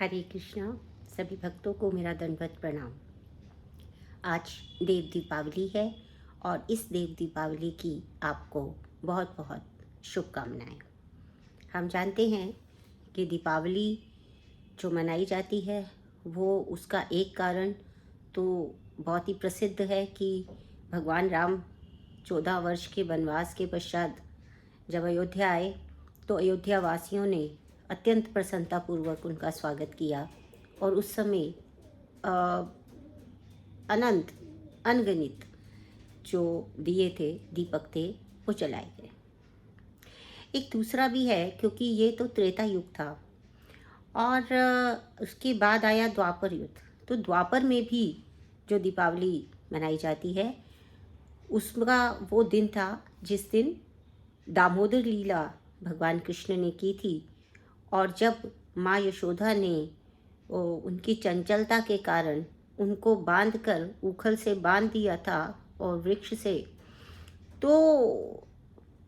हरे कृष्णा। सभी भक्तों को मेरा दंडवत प्रणाम। आज देव दीपावली है और इस देव दीपावली की आपको बहुत बहुत शुभकामनाएं। हम जानते हैं कि दीपावली जो मनाई जाती है वो उसका एक कारण तो बहुत ही प्रसिद्ध है कि भगवान राम 14 वर्ष के वनवास के पश्चात जब अयोध्या आए तो अयोध्या वासियों ने अत्यंत प्रसन्नतापूर्वक उनका स्वागत किया और उस समय अ, अनंत अनगिनत जो दिए थे, दीपक थे, वो जलाए गए। एक दूसरा भी है क्योंकि ये तो त्रेता युग था और उसके बाद आया द्वापर युग। तो द्वापर में भी जो दीपावली मनाई जाती है उसका वो दिन था जिस दिन दामोदर लीला भगवान कृष्ण ने की थी और जब माँ यशोदा ने उनकी चंचलता के कारण उनको बांधकर उखल से बांध दिया था और वृक्ष से, तो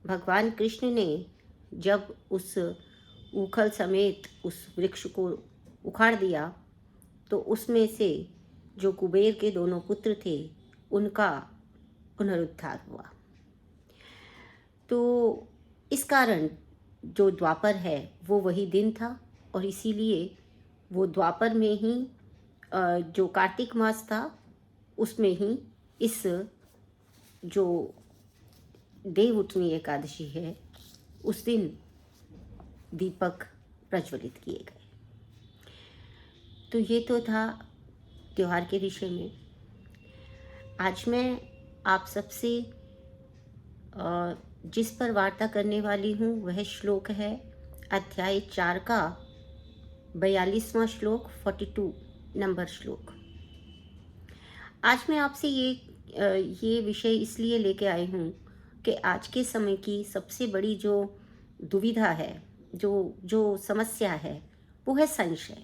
भगवान कृष्ण ने जब उस उखल समेत उस वृक्ष को उखाड़ दिया तो उसमें से जो कुबेर के दोनों पुत्र थे उनका पुनरुद्धार हुआ। तो इस कारण जो द्वापर है वो वही दिन था और इसीलिए वो द्वापर में ही जो कार्तिक मास था उसमें ही इस जो देव उठनी एकादशी है उस दिन दीपक प्रज्वलित किए गए। तो ये तो था त्योहार के विषय में। आज मैं आप सबसे जिस पर वार्ता करने वाली हूँ वह श्लोक है अध्याय 4 का 42वां श्लोक, 42 नंबर श्लोक। आज मैं आपसे ये विषय इसलिए लेके आई हूँ कि आज के समय की सबसे बड़ी जो दुविधा है, जो समस्या है, वो है संशय।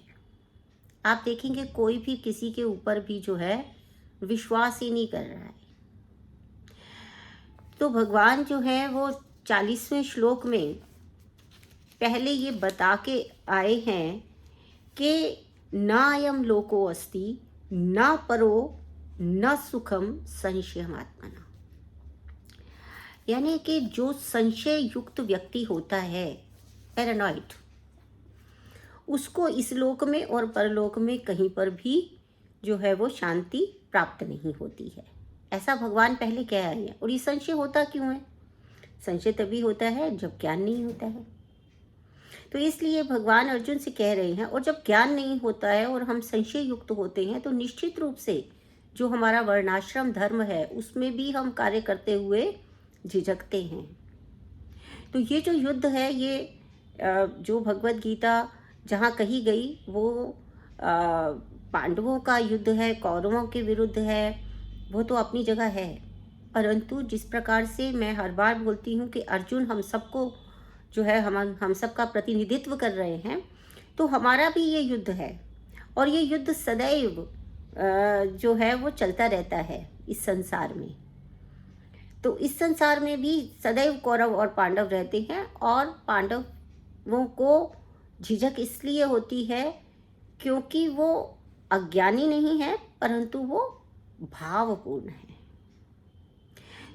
आप देखेंगे कोई भी किसी के ऊपर भी जो है विश्वास ही नहीं कर रहा है। तो भगवान जो है वो 40वें श्लोक में पहले ये बता के आए हैं कि न अयम लोको अस्ति न परो न सुखम संशयमात्मना। यानी कि जो संशय युक्त व्यक्ति होता है, पैरानॉइड, उसको इस लोक में और परलोक में कहीं पर भी जो है वो शांति प्राप्त नहीं होती है। ऐसा भगवान पहले कह रहे हैं। और ये संशय होता क्यों है? संशय तभी होता है जब ज्ञान नहीं होता है। तो इसलिए भगवान अर्जुन से कह रहे हैं, और जब ज्ञान नहीं होता है और हम संशय युक्त होते हैं तो निश्चित रूप से जो हमारा वर्णाश्रम धर्म है उसमें भी हम कार्य करते हुए झिझकते हैं। तो ये जो युद्ध है, ये जो भगवत गीता जहाँ कही गई वो पांडवों का युद्ध है, कौरवों के विरुद्ध है, वो तो अपनी जगह है। परंतु जिस प्रकार से मैं हर बार बोलती हूँ कि अर्जुन हम सबको जो है हम सबका प्रतिनिधित्व कर रहे हैं, तो हमारा भी ये युद्ध है और ये युद्ध सदैव जो है वो चलता रहता है इस संसार में। तो इस संसार में भी सदैव कौरव और पांडव रहते हैं और पांडवों को झिझक इसलिए होती है क्योंकि वो अज्ञानी नहीं है परंतु वो भावपूर्ण है।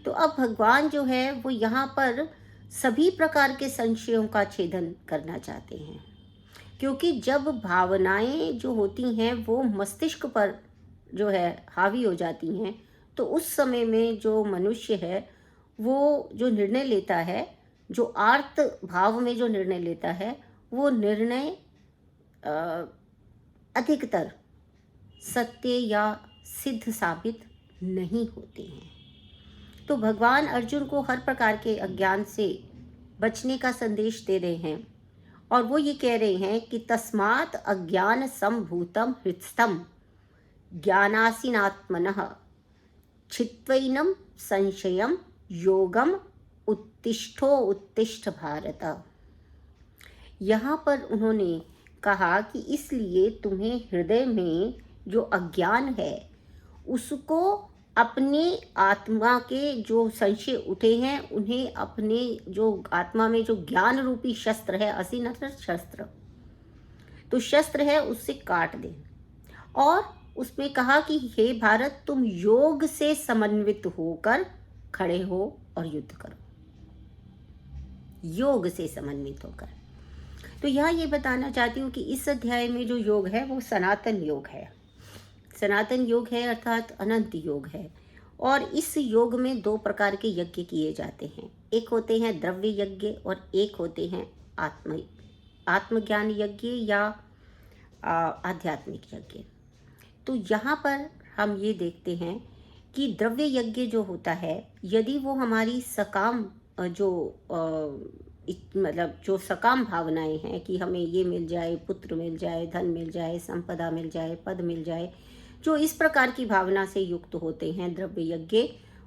तो अब भगवान जो है वो यहाँ पर सभी प्रकार के संशयों का छेदन करना चाहते हैं, क्योंकि जब भावनाएं जो होती हैं वो मस्तिष्क पर जो है हावी हो जाती हैं तो उस समय में जो मनुष्य है वो जो निर्णय लेता है, जो आर्त भाव में जो निर्णय लेता है, वो निर्णय अधिकतर सत्य या सिद्ध साबित नहीं होते हैं। तो भगवान अर्जुन को हर प्रकार के अज्ञान से बचने का संदेश दे रहे हैं और वो ये कह रहे हैं कि तस्मात् अज्ञान संभूतम हृत्स्थम ज्ञानासीनात्मनः छित्त्वैनं संशयम योगम उत्तिष्ठो उत्तिष्ठ भारत। यहाँ पर उन्होंने कहा कि इसलिए तुम्हें हृदय में जो अज्ञान है उसको अपने आत्मा के जो संशय उठे हैं उन्हें अपने जो आत्मा में जो ज्ञान रूपी शस्त्र है, असीनत्र शस्त्र, तो शस्त्र है उससे काट दें। और उसमें कहा कि हे भारत, तुम योग से समन्वित होकर खड़े हो और युद्ध करो, योग से समन्वित होकर। तो यहाँ ये बताना चाहती हूँ कि इस अध्याय में जो योग है वो सनातन योग है। सनातन योग है अर्थात अनंत योग है। और इस योग में दो प्रकार के यज्ञ किए जाते हैं। एक होते हैं द्रव्य यज्ञ और एक होते हैं आत्मज्ञान यज्ञ या आध्यात्मिक यज्ञ। तो यहाँ पर हम ये देखते हैं कि द्रव्य यज्ञ जो होता है, यदि वो हमारी सकाम मतलब जो सकाम भावनाएं हैं कि हमें ये मिल जाए, पुत्र मिल जाए, धन मिल जाए, संपदा मिल जाए, पद मिल जाए, जो इस प्रकार की भावना से युक्त होते हैं द्रव्य यज्ञ,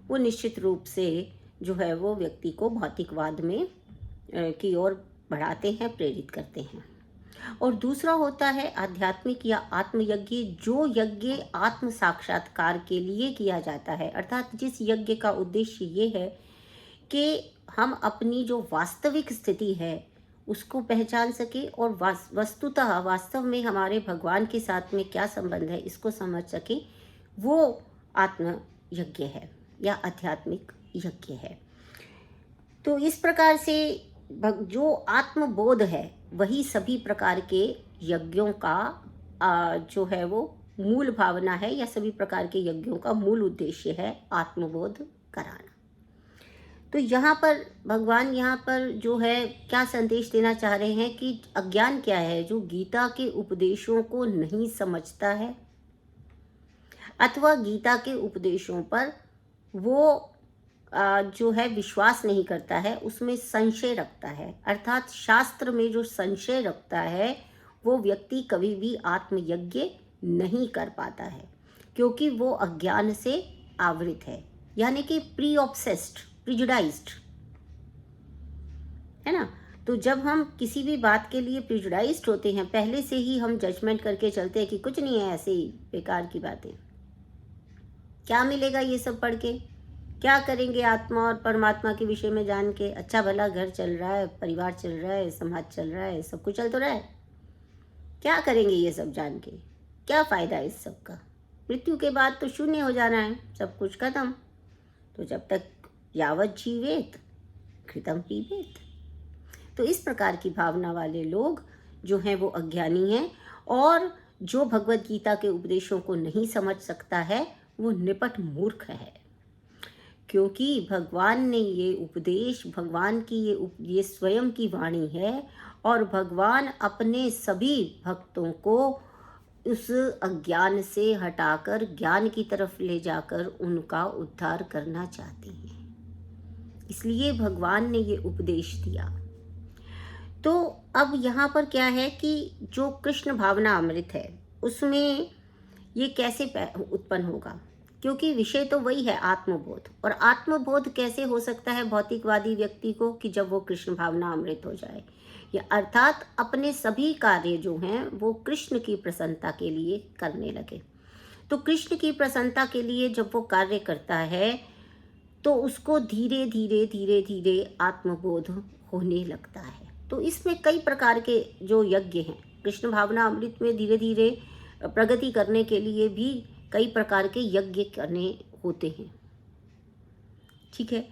वो निश्चित रूप से जो है वो व्यक्ति को भौतिकवाद में की ओर बढ़ाते हैं, प्रेरित करते हैं। और दूसरा होता है आध्यात्मिक या आत्मयज्ञ, जो यज्ञ आत्म साक्षात्कार के लिए किया जाता है। अर्थात जिस यज्ञ का उद्देश्य ये है कि हम अपनी जो वास्तविक स्थिति है उसको पहचान सके और वस्तुतः वास्तव में हमारे भगवान के साथ में क्या संबंध है इसको समझ सके, वो आत्म यज्ञ है या आध्यात्मिक यज्ञ है। तो इस प्रकार से जो आत्मबोध है वही सभी प्रकार के यज्ञों का जो है वो मूल भावना है, या सभी प्रकार के यज्ञों का मूल उद्देश्य है आत्मबोध कराना। तो यहाँ पर भगवान यहाँ पर जो है क्या संदेश देना चाह रहे हैं कि अज्ञान क्या है, जो गीता के उपदेशों को नहीं समझता है अथवा गीता के उपदेशों पर वो जो है विश्वास नहीं करता है, उसमें संशय रखता है। अर्थात शास्त्र में जो संशय रखता है वो व्यक्ति कभी भी आत्मयज्ञ नहीं कर पाता है, क्योंकि वो अज्ञान से आवृत है, यानी कि प्री ऑब्सेस्ड, प्रिजुडाइज्ड है ना। तो जब हम किसी भी बात के लिए प्रिजुडाइज्ड होते हैं, पहले से ही हम जजमेंट करके चलते हैं कि कुछ नहीं है, ऐसे ही बेकार की बातें, क्या मिलेगा ये सब पढ़ के, क्या करेंगे आत्मा और परमात्मा के विषय में जान के, अच्छा भला घर चल रहा है, परिवार चल रहा है, समाज चल रहा है, सब कुछ चल तो रहा है, क्या करेंगे ये सब जान के, क्या फ़ायदा इस सब का, मृत्यु के बाद तो शून्य हो जाना है, सब कुछ खत्म। तो जब तक यावत जीवेत घृतम पीबेत। तो इस प्रकार की भावना वाले लोग जो हैं वो अज्ञानी हैं, और जो भगवत गीता के उपदेशों को नहीं समझ सकता है वो निपट मूर्ख है, क्योंकि भगवान ने ये उपदेश, भगवान की ये स्वयं की वाणी है, और भगवान अपने सभी भक्तों को उस अज्ञान से हटाकर ज्ञान की तरफ ले जाकर उनका उद्धार करना चाहते हैं। इसलिए भगवान ने ये उपदेश दिया। तो अब यहाँ पर क्या है कि जो कृष्ण भावना अमृत है उसमें ये कैसे उत्पन्न होगा, क्योंकि विषय तो वही है आत्मबोध। और आत्मबोध कैसे हो सकता है भौतिकवादी व्यक्ति को, कि जब वो कृष्ण भावना अमृत हो जाए, या अर्थात अपने सभी कार्य जो हैं वो कृष्ण की प्रसन्नता के लिए करने लगे। तो कृष्ण की प्रसन्नता के लिए जब वो कार्य करता है तो उसको धीरे धीरे धीरे धीरे आत्मबोध होने लगता है। तो इसमें कई प्रकार के जो यज्ञ हैं, कृष्ण भावना अमृत में धीरे धीरे प्रगति करने के लिए भी कई प्रकार के यज्ञ करने होते हैं, ठीक है।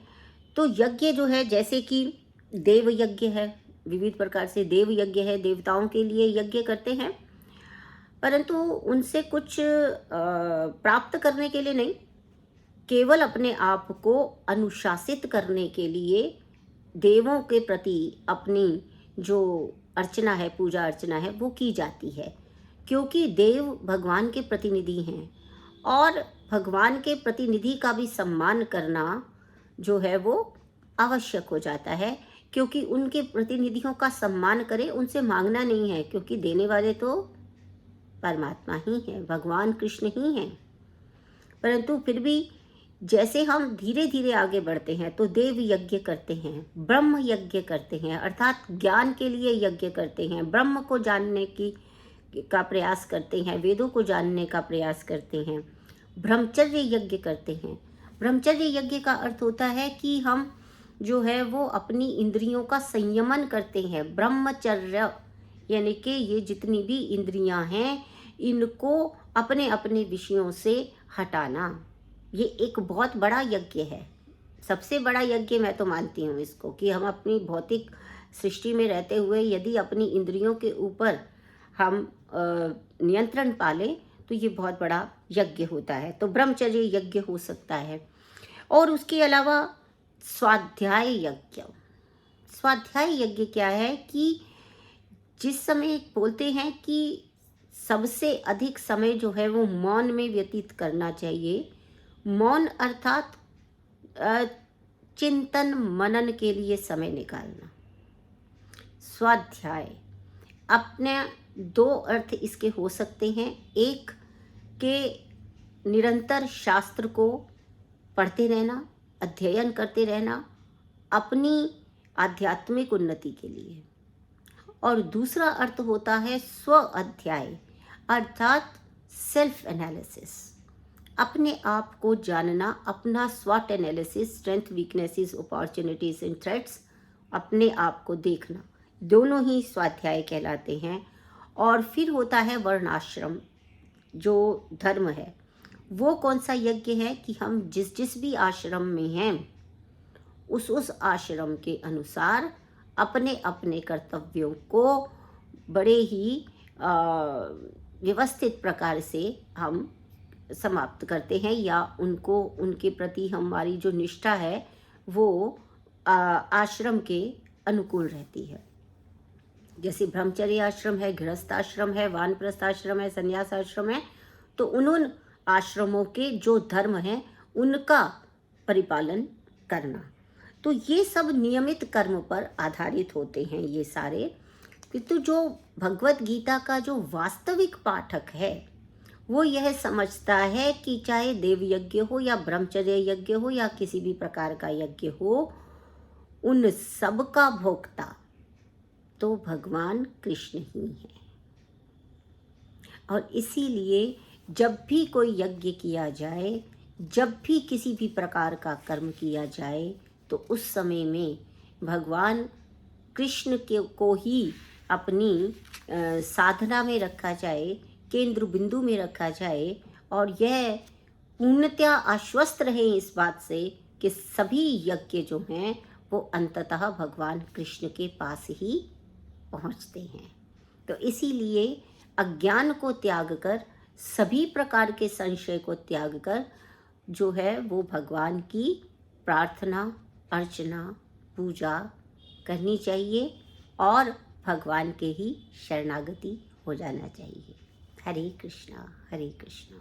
तो यज्ञ जो है, जैसे कि देव यज्ञ है, विविध प्रकार से देव यज्ञ है, देवताओं के लिए यज्ञ करते हैं, परंतु उनसे कुछ प्राप्त करने के लिए नहीं, केवल अपने आप को अनुशासित करने के लिए देवों के प्रति अपनी जो अर्चना है, पूजा अर्चना है, वो की जाती है, क्योंकि देव भगवान के प्रतिनिधि हैं, और भगवान के प्रतिनिधि का भी सम्मान करना जो है वो आवश्यक हो जाता है, क्योंकि उनके प्रतिनिधियों का सम्मान करें, उनसे मांगना नहीं है, क्योंकि देने वाले तो परमात्मा ही हैं, भगवान कृष्ण ही हैं। परंतु फिर भी जैसे हम धीरे धीरे आगे बढ़ते हैं तो देव यज्ञ करते हैं, ब्रह्म यज्ञ करते हैं, अर्थात ज्ञान के लिए यज्ञ करते हैं, ब्रह्म को जानने का प्रयास करते हैं, वेदों को जानने का प्रयास करते हैं, ब्रह्मचर्य यज्ञ करते हैं। ब्रह्मचर्य यज्ञ का अर्थ होता है कि हम जो है वो अपनी इंद्रियों का संयमन करते हैं। ब्रह्मचर्य यानी कि ये जितनी भी इंद्रियां हैं इनको अपने अपने विषयों से हटाना, ये एक बहुत बड़ा यज्ञ है। सबसे बड़ा यज्ञ मैं तो मानती हूँ इसको, कि हम अपनी भौतिक सृष्टि में रहते हुए यदि अपनी इंद्रियों के ऊपर हम नियंत्रण पालें तो ये बहुत बड़ा यज्ञ होता है। तो ब्रह्मचर्य यज्ञ हो सकता है। और उसके अलावा स्वाध्याय यज्ञ। स्वाध्याय यज्ञ क्या है कि जिस समय बोलते हैं कि सबसे अधिक समय जो है वो मौन में व्यतीत करना चाहिए। मौन अर्थात चिंतन मनन के लिए समय निकालना। स्वाध्याय अपने दो अर्थ इसके हो सकते हैं। एक के निरंतर शास्त्र को पढ़ते रहना, अध्ययन करते रहना अपनी आध्यात्मिक उन्नति के लिए। और दूसरा अर्थ होता है स्व अध्याय अर्थात सेल्फ एनालिसिस, अपने आप को जानना, अपना स्वॉट analysis, strength, weaknesses, opportunities and threats, अपने आप को देखना, दोनों ही स्वाध्याय कहलाते हैं। और फिर होता है वर्णाश्रम जो धर्म है। वो कौन सा यज्ञ है कि हम जिस जिस भी आश्रम में हैं उस आश्रम के अनुसार अपने अपने कर्तव्यों को बड़े ही व्यवस्थित प्रकार से हम समाप्त करते हैं, या उनको उनके प्रति हमारी जो निष्ठा है वो आश्रम के अनुकूल रहती है। जैसे ब्रह्मचर्य आश्रम है, गृहस्थ आश्रम है, वानप्रस्थ आश्रम है, संन्यास आश्रम है, तो उन आश्रमों के जो धर्म हैं उनका परिपालन करना। तो ये सब नियमित कर्म पर आधारित होते हैं ये सारे। किंतु जो भगवत गीता का जो वास्तविक पाठक है वो यह समझता है कि चाहे देव यज्ञ हो या ब्रह्मचर्य यज्ञ हो या किसी भी प्रकार का यज्ञ हो, उन सब का भोक्ता तो भगवान कृष्ण ही है। और इसीलिए जब भी कोई यज्ञ किया जाए, जब भी किसी भी प्रकार का कर्म किया जाए, तो उस समय में भगवान कृष्ण को ही अपनी साधना में रखा जाए, केंद्र बिंदु में रखा जाए। और यह पूर्णतया आश्वस्त रहे इस बात से कि सभी यज्ञ जो हैं वो अंततः भगवान कृष्ण के पास ही पहुंचते हैं। तो इसीलिए अज्ञान को त्याग कर, सभी प्रकार के संशय को त्याग कर जो है वो भगवान की प्रार्थना, अर्चना, पूजा करनी चाहिए और भगवान के ही शरणागति हो जाना चाहिए। हरे कृष्णा हरे कृष्णा।